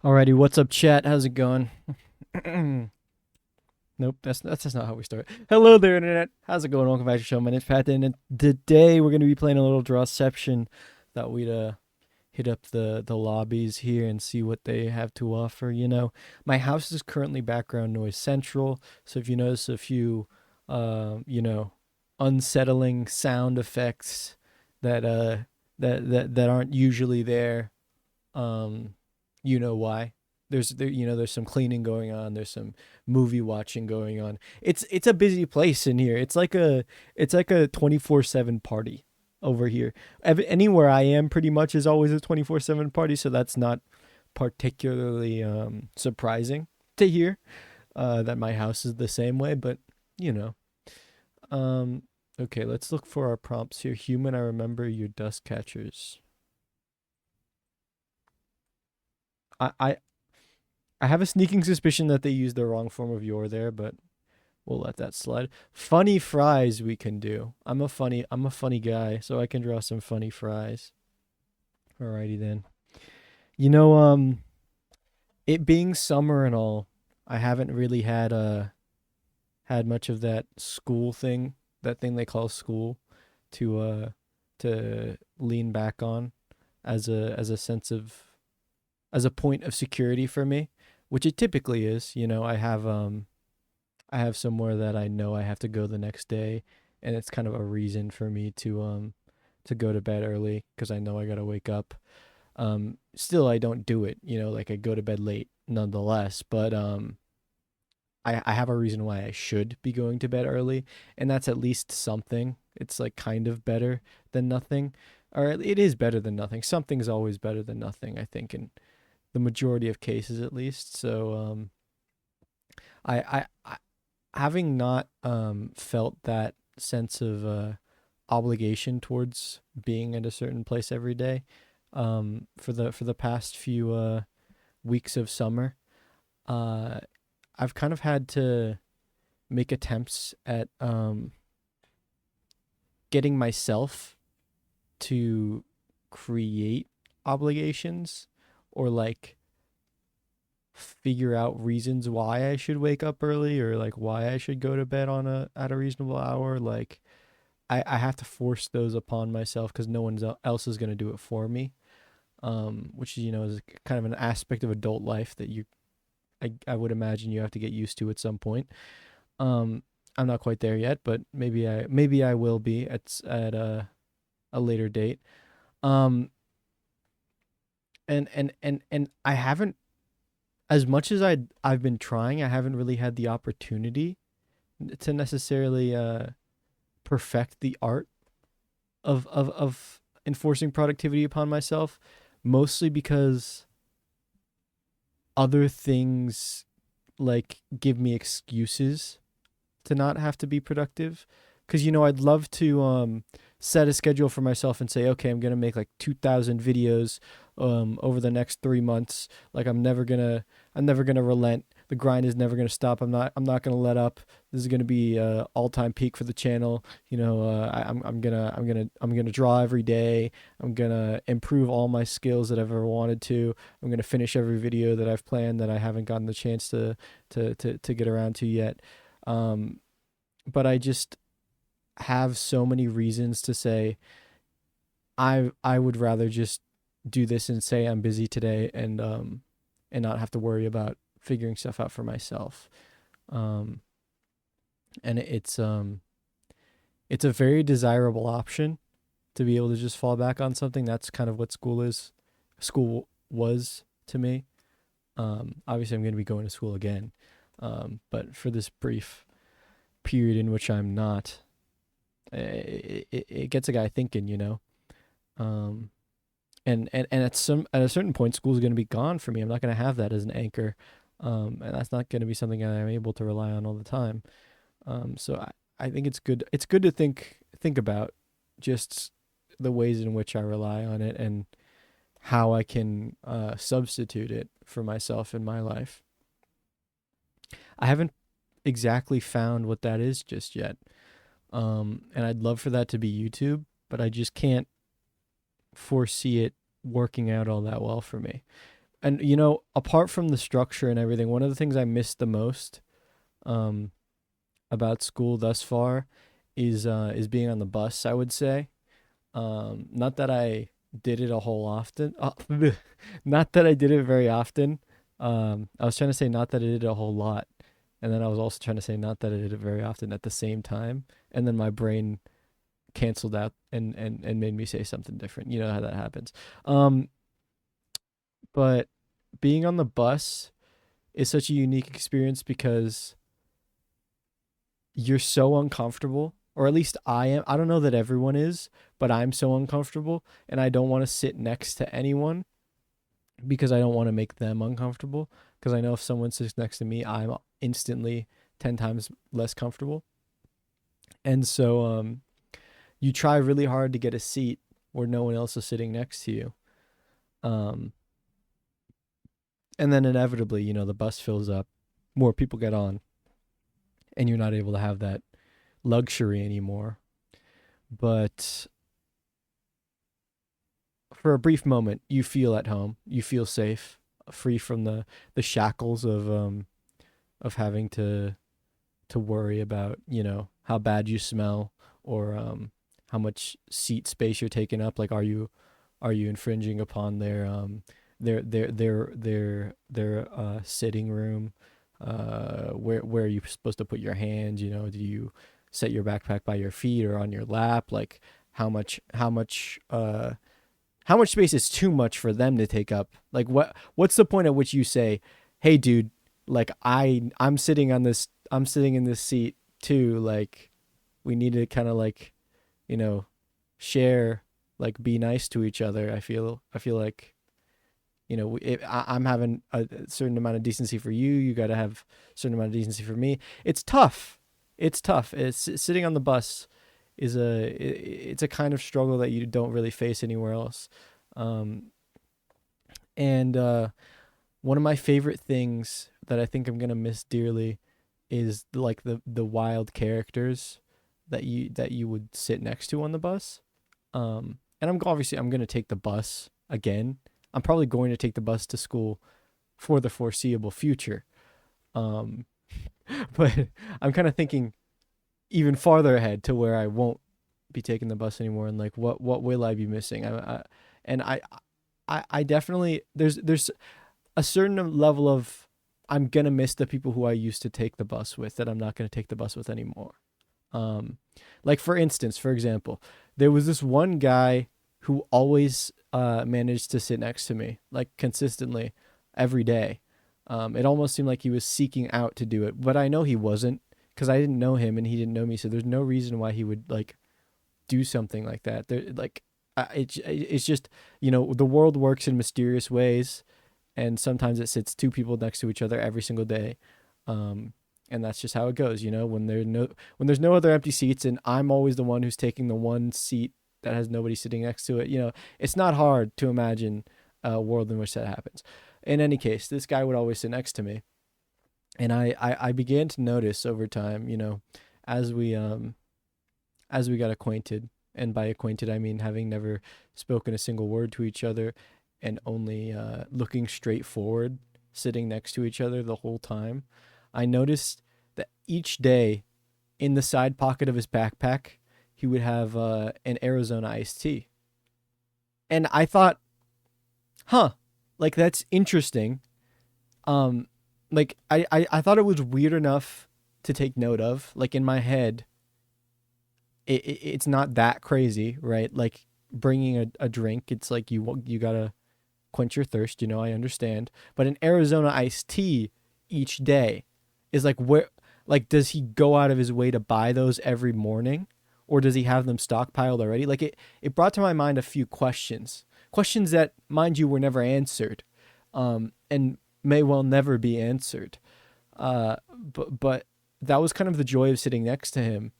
Alrighty, what's up, chat? How's it going? Nope, that's not how we start. Hello there, internet. How's it going? Welcome back to the show. My name's Pat, and today we're gonna be playing a little Drawception. Thought we'd hit up the lobbies here and see what they have to offer. My house is currently background noise central, so if you notice a few, you know, unsettling sound effects that that aren't usually there, um, you know why. There's some cleaning going on. There's some movie watching going on. It's a busy place in here. It's like a 24/7 party over here. Anywhere I am, pretty much is always a 24/7 party. So that's not particularly surprising to hear that my house is the same way. But you know, um, okay, let's look for our prompts here. Human, I remember your dust catchers. I I have a sneaking suspicion that they used the wrong form of your there, but we'll let that slide. Funny fries we can do. I'm a funny guy, so I can draw some funny fries. Alrighty then. You know, it being summer and all, I haven't really had much of that school thing, that thing they call school, to to lean back on as a sense of as a point of security for me, which it typically is. I have somewhere that I know I have to go the next day, and it's kind of a reason for me to go to bed early because I know I gotta wake up. Still, I don't do it. Like I go to bed late nonetheless, but I have a reason why I should be going to bed early, and that's at least something. It's like kind of better than nothing, or it is better than nothing. Something's always better than nothing, I think, in the majority of cases at least. So I having not felt that sense of obligation towards being at a certain place every day for the past few weeks of summer, uh, I've kind of had to make attempts at getting myself to create obligations or like figure out reasons why I should wake up early or like why I should go to bed on a at a reasonable hour. Like I have to force those upon myself because no one else is gonna do it for me. Which is kind of an aspect of adult life that I would imagine you have to get used to at some point. Um, I'm not quite there yet, but maybe I will be at a later date. Um, and I haven't, as much as I've been trying, I haven't really had the opportunity to necessarily perfect the art of enforcing productivity upon myself, mostly because other things like give me excuses to not have to be productive. Because I'd love to set a schedule for myself and say, okay, I'm gonna make like 2,000 videos over the next 3 months. Like I'm never gonna relent. The grind is never gonna stop. I'm not gonna let up. This is gonna be all time peak for the channel. I'm gonna draw every day. I'm gonna improve all my skills that I've ever wanted to. I'm gonna finish every video that I've planned that I haven't gotten the chance to get around to yet. Um, but I just have so many reasons to say I would rather just do this and say I'm busy today and not have to worry about figuring stuff out for myself. Um, and it's a very desirable option to be able to just fall back on something. That's kind of what school was to me. Obviously I'm going to be going to school again. But for this brief period in which I'm not, it gets a guy thinking. Um, and at a certain point, school's going to be gone for me. I'm not going to have that as an anchor, and that's not going to be something that I'm able to rely on all the time. So I think it's good. It's good to think about just the ways in which I rely on it and how I can substitute it for myself in my life. I haven't exactly found what that is just yet. And I'd love for that to be YouTube, but I just can't foresee it working out all that well for me. And apart from the structure and everything, one of the things I missed the most um about school thus far is being on the bus, I would say. Not that I did it a whole often. Not that I did it very often. I was trying to say not that I did it a whole lot, and then I was also trying to say not that I did it very often at the same time, and then my brain canceled out and made me say something different. You know how that happens. Um, but being on the bus is such a unique experience because you're so uncomfortable, or at least I am. I don't know that everyone is, but I'm so uncomfortable, and I don't want to sit next to anyone because I don't want to make them uncomfortable. Because I know if someone sits next to me, I'm instantly 10 times less comfortable. And so you try really hard to get a seat where no one else is sitting next to you. Um, and then inevitably, the bus fills up, more people get on, and you're not able to have that luxury anymore. But for a brief moment, you feel at home, you feel safe, free from the shackles of having to worry about, how bad you smell, or how much seat space you're taking up. Like, are you infringing upon their sitting room? Where are you supposed to put your hands? Do you set your backpack by your feet or on your lap? Like, how much how much how much space is too much for them to take up? Like, what's the point at which you say, "Hey, dude, like I'm sitting in this seat too. Like, we need to kind of like, you know, share, like, be nice to each other." I feel like, I'm having a certain amount of decency for you. You got to have a certain amount of decency for me. It's tough. It's tough. It's sitting on the bus it's a kind of struggle that you don't really face anywhere else. Um, and one of my favorite things that I think I'm gonna miss dearly is like the wild characters that you would sit next to on the bus. And I'm gonna take the bus again. I'm probably going to take the bus to school for the foreseeable future. Um, but I'm kind of thinking even farther ahead to where I won't be taking the bus anymore, and like what will I be missing? And I definitely there's a certain level of I'm gonna miss the people who I used to take the bus with that I'm not gonna take the bus with anymore. Um, like for example, there was this one guy who always managed to sit next to me like consistently every day. It almost seemed like he was seeking out to do it, but I know he wasn't because I didn't know him and he didn't know me. So there's no reason why he would like do something like that. It's just the world works in mysterious ways, and sometimes it sits two people next to each other every single day. Um, and that's just how it goes. When there's no other empty seats, and I'm always the one who's taking the one seat that has nobody sitting next to it. It's not hard to imagine a world in which that happens. In any case, this guy would always sit next to me, and I began to notice over time, as we um as we got acquainted, and by acquainted I mean having never spoken a single word to each other, and only looking straight forward, sitting next to each other the whole time. I noticed that each day in the side pocket of his backpack, he would have an Arizona iced tea. And I thought, huh, like that's interesting. Um, like I thought it was weird enough to take note of. Like in my head, it's not that crazy, right? Like bringing a drink, it's like you gotta quench your thirst. I understand, but an Arizona iced tea each day is like where, like, does he go out of his way to buy those every morning, or does he have them stockpiled already? Like it brought to my mind a few questions that, mind you, were never answered, and may well never be answered. But that was kind of the joy of sitting next to him,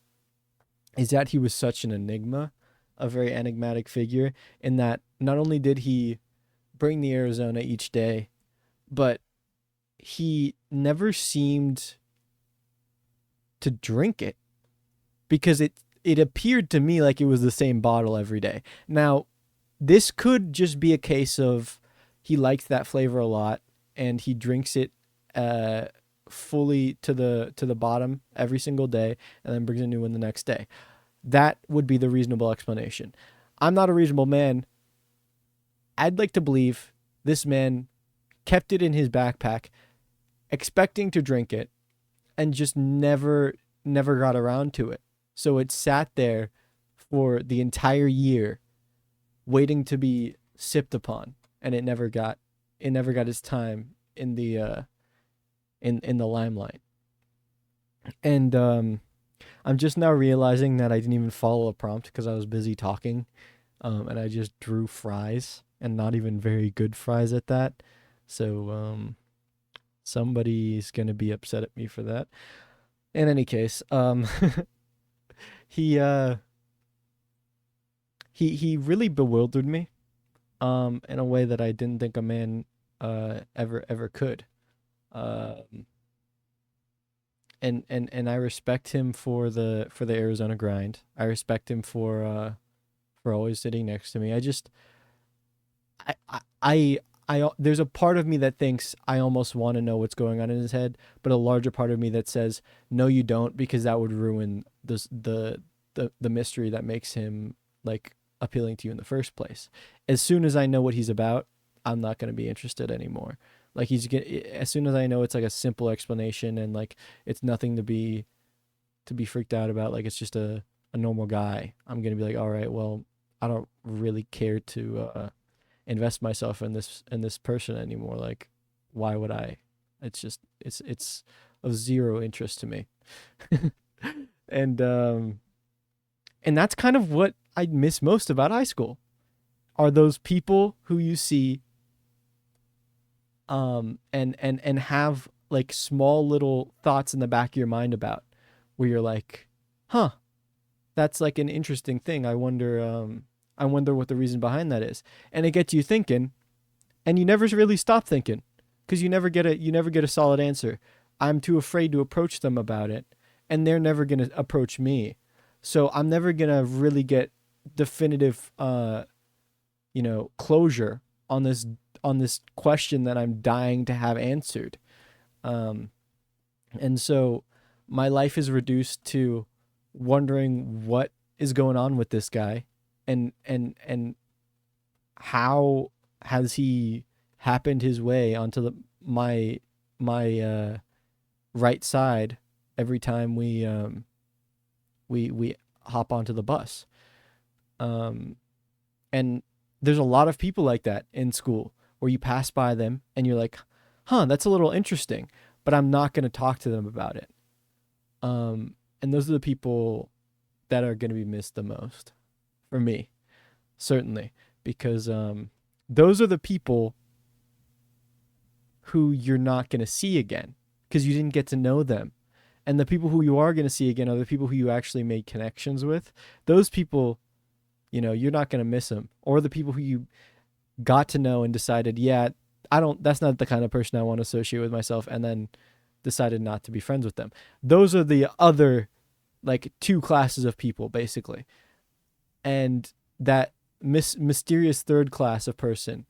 is that he was such an enigma, a very enigmatic figure, in that not only did he bring the Arizona each day, but he never seemed to drink it, because it appeared to me like it was the same bottle every day. Now, this could just be a case of he likes that flavor a lot, and he drinks it uh fully to the bottom every single day, and then brings a new one the next day. That would be the reasonable explanation. I'm not a reasonable man. I'd like to believe this man kept it in his backpack, expecting to drink it, and just never got around to it. So it sat there for the entire year, waiting to be sipped upon, and it never got its time in the in the limelight. And I'm just now realizing that I didn't even follow a prompt because I was busy talking, and I just drew fries, and not even very good fries at that. So somebody's gonna be upset at me for that. In any case, he uh he really bewildered me in a way that I didn't think a man ever could. Um and I respect him for the Arizona grind. I respect him for always sitting next to me. I just I I there's a part of me that thinks I almost want to know what's going on in his head, but a larger part of me that says no, you don't, because that would ruin the mystery that makes him like appealing to you in the first place. As soon as I know what he's about, I'm not going to be interested anymore. Like as soon as I know it's like a simple explanation, and like it's nothing to be freaked out about, like it's just a normal guy, I'm going to be like, all right, well, I don't really care to invest myself in this person anymore. Like, why would I? It's just it's of zero interest to me. and and that's kind of what I miss most about high school, are those people who you see and have like small little thoughts in the back of your mind about, where you're like, huh, that's like an interesting thing. I wonder what the reason behind that is. And it gets you thinking, and you never really stop thinking, because you never get a solid answer. I'm too afraid to approach them about it, and they're never going to approach me. So I'm never going to really get definitive closure on this question that I'm dying to have answered. Um and so my life is reduced to wondering what is going on with this guy, and how has he happened his way onto my right side every time we hop onto the bus. um and there's a lot of people like that in school, where you pass by them and you're like, huh, that's a little interesting, but I'm not going to talk to them about it. And those are the people that are going to be missed the most for me, certainly, because those are the people who you're not going to see again, because you didn't get to know them. And the people who you are going to see again are the people who you actually made connections with. Those people, you're not going to miss them. Or the people who you got to know and decided, yeah, that's not the kind of person I want to associate with myself, and then decided not to be friends with them. Those are the other like two classes of people, basically. And that mysterious third class of person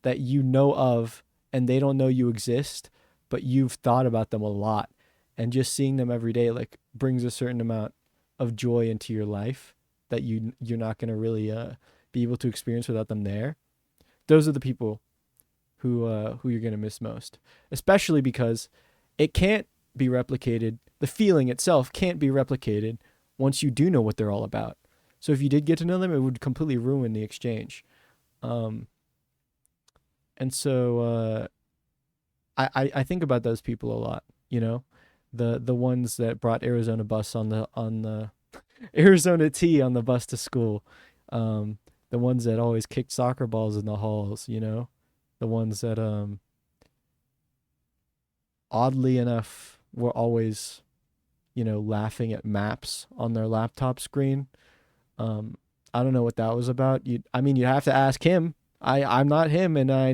that you know of, and they don't know you exist, but you've thought about them a lot, and just seeing them every day like brings a certain amount of joy into your life that you're not going to really be able to experience without them there. Those are the people who you're going to miss most, especially because it can't be replicated. The feeling itself can't be replicated once you do know what they're all about. So if you did get to know them, it would completely ruin the exchange. Um, and so I think about those people a lot. The ones that brought Arizona bus on the Arizona tea on the bus to school. The ones that always kicked soccer balls in the halls. The ones that oddly enough were always laughing at maps on their laptop screen. Um, I don't know what that was about. You have to ask him. I'm not him, and I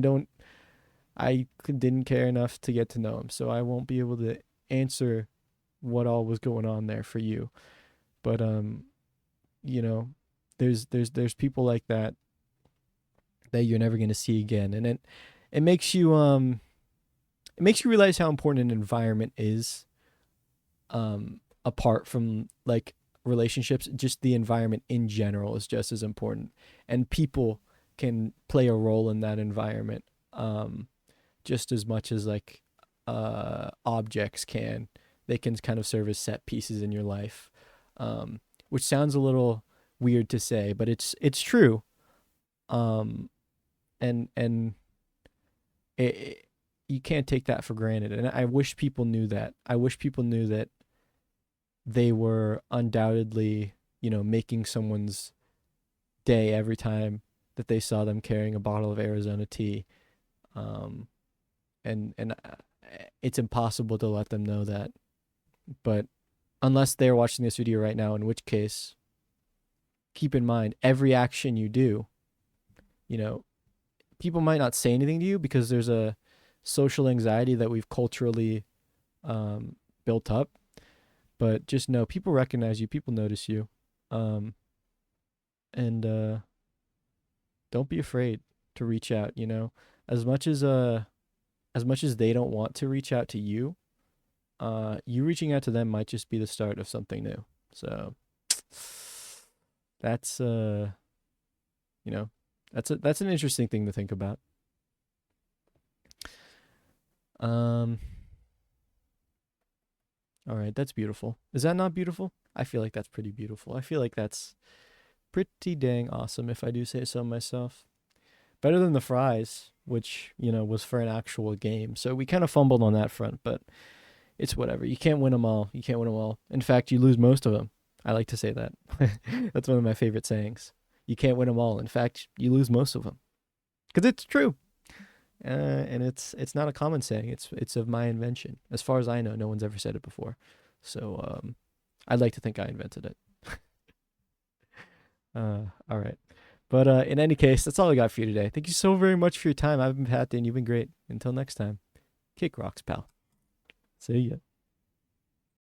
didn't care enough to get to know him, so I won't be able to answer what all was going on there for you. But you know, there's people like that you're never gonna see again, and it makes you realize how important an environment is, apart from like relationships. Just the environment in general is just as important, and people can play a role in that environment, just as much as like objects can. They can kind of serve as set pieces in your life, which sounds a little weird to say, but it's true. um and it, you can't take that for granted. And I wish people knew that. I wish people knew that they were undoubtedly, making someone's day every time that they saw them carrying a bottle of Arizona tea. Um, and it's impossible to let them know that. But unless they're watching this video right now, in which case, keep in mind every action you do, you know, people might not say anything to you because there's a social anxiety that we've culturally built up. But just know people recognize you, people notice you, um, and don't be afraid to reach out. As much as they don't want to reach out to you, you reaching out to them might just be the start of something new. So that's you know, that's an interesting thing to think about. Um, all right, that's beautiful. Is that not beautiful? I feel like that's pretty beautiful. I feel like that's pretty dang awesome, if I do say so myself. Better than the fries, which, was for an actual game. So we kind of fumbled on that front, but it's whatever. You can't win them all. You can't win them all. In fact, you lose most of them. I like to say that. That's one of my favorite sayings. You can't win them all. In fact, you lose most of them. Because it's true. And it's not a common saying. It's of my invention. As far as I know, no one's ever said it before. So I'd like to think I invented it. All right. But in any case, that's all I got for you today. Thank you so very much for your time. I've been Pat, and you've been great. Until next time, kick rocks, pal. See ya.